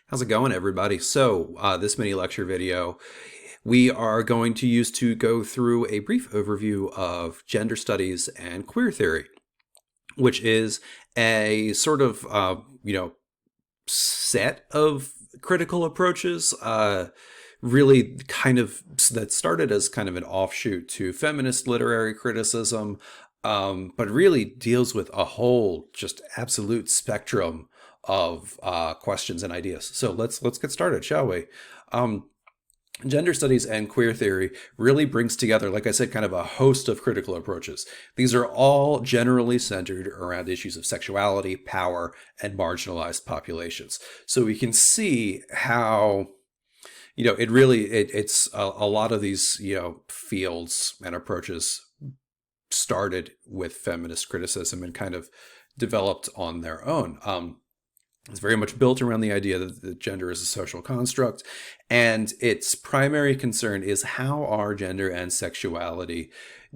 How's it going, everybody? This mini lecture video we are going to use to go through a brief overview of gender studies and queer theory, which is a sort of, set of critical approaches, really kind of that started as kind of an offshoot to feminist literary criticism, but really deals with a whole just absolute spectrum of questions and ideas. So let's get started, shall we? Um, Gender studies and queer theory really brings together, like I said, kind of a host of critical approaches. These are all generally centered around issues of sexuality, power, and marginalized populations. So we can see how, it's a lot of these, fields and approaches started with feminist criticism and kind of developed on their own. It's very much built around the idea that the gender is a social construct, and its primary concern is how are gender and sexuality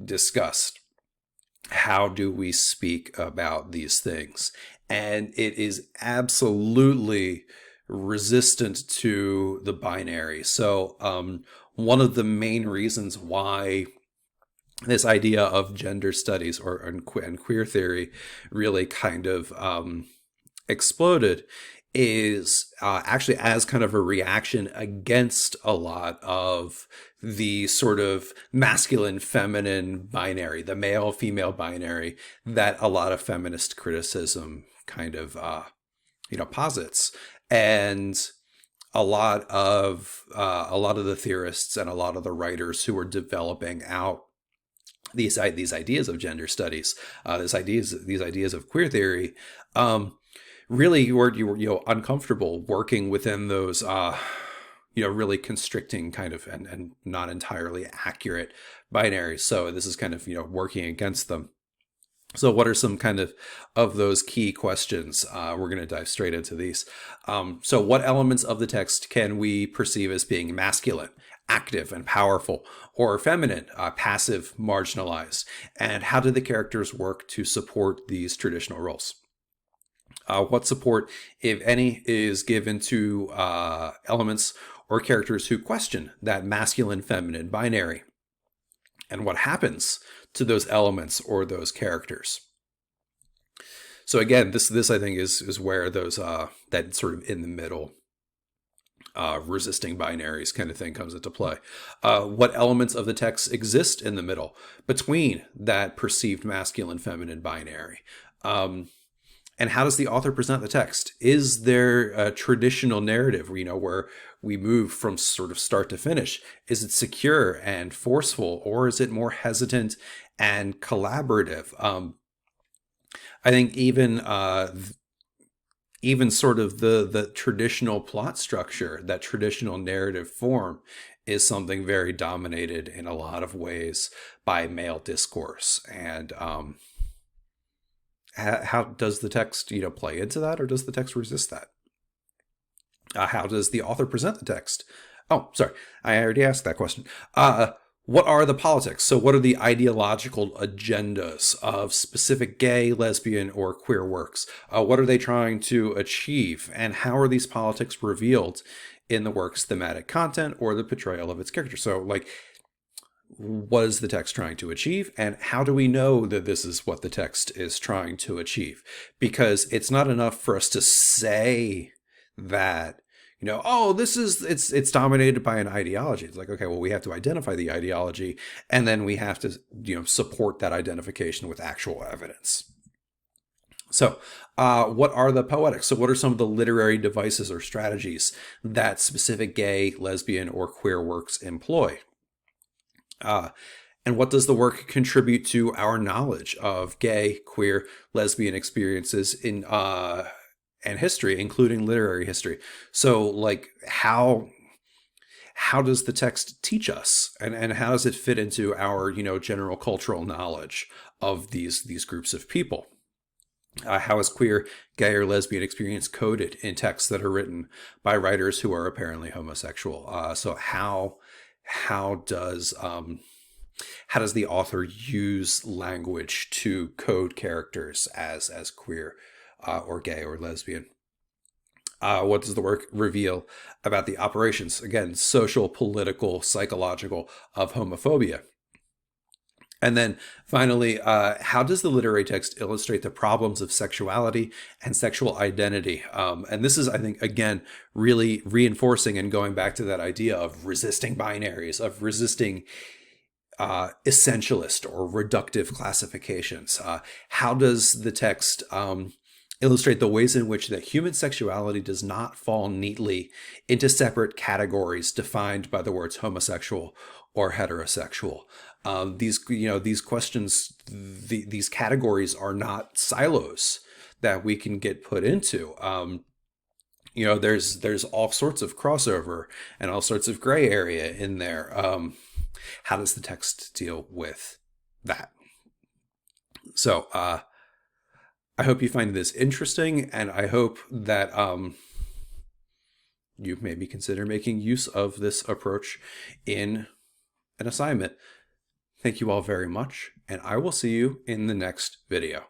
discussed? How do we speak about these things? And it is absolutely resistant to the binary. One of the main reasons why this idea of gender studies and queer theory really kind of exploded is actually as kind of a reaction against a lot of the sort of masculine feminine binary, the male female binary that a lot of feminist criticism kind of posits. And a lot of the theorists and a lot of the writers who are developing out these ideas of gender studies, these ideas of queer theory, really you were uncomfortable working within those really constricting kind of and not entirely accurate binaries. So this is kind of working against them. So what are some kind of those key questions? We're going to dive straight into these. So what elements of the text can we perceive as being masculine, active and powerful, or feminine, passive, marginalized? And how do the characters work to support these traditional roles? What support, if any, is given to elements or characters who question that masculine feminine binary? And what happens to those elements or those characters? So again, this I think is where those that sort of in the middle resisting binaries kind of thing comes into play. What elements of the text exist in the middle between that perceived masculine feminine binary? And how does the author present the text? Is there a traditional narrative, where we move from sort of start to finish? Is it secure and forceful, or is it more hesitant and collaborative? I think even sort of the traditional plot structure, that traditional narrative form, is something very dominated in a lot of ways by male discourse. And how does the text play into that, or does the text resist that? How does the author present the text? Oh, sorry, I already asked that question. What are the politics? So what are the ideological agendas of specific gay, lesbian, or queer works? What are they trying to achieve? And how are these politics revealed in the work's thematic content or the portrayal of its character? So what is the text trying to achieve, and how do we know that this is what the text is trying to achieve? Because it's not enough for us to say that it's dominated by an ideology. It's like, okay, well, we have to identify the ideology, and then we have to support that identification with actual evidence. So what are the poetics? So what are some of the literary devices or strategies that specific gay, lesbian, or queer works employ? And what does the work contribute to our knowledge of gay, queer, lesbian experiences in and history, including literary history? So, how does the text teach us, and how does it fit into our general cultural knowledge of these groups of people? How is queer, gay, or lesbian experience coded in texts that are written by writers who are apparently homosexual? So how does the author use language to code characters as queer or gay or lesbian? What does the work reveal about the operations, again, social, political, psychological, of homophobia? And then finally, how does the literary text illustrate the problems of sexuality and sexual identity? And this is, I think, again, really reinforcing and going back to that idea of resisting binaries, of resisting essentialist or reductive classifications. How does the text illustrate the ways in which that human sexuality does not fall neatly into separate categories defined by the words homosexual or heterosexual? These questions, these categories are not silos that we can get put into. There's all sorts of crossover and all sorts of gray area in there. How does the text deal with that? So I hope you find this interesting, and I hope that you maybe consider making use of this approach in an assignment. Thank you all very much, and I will see you in the next video.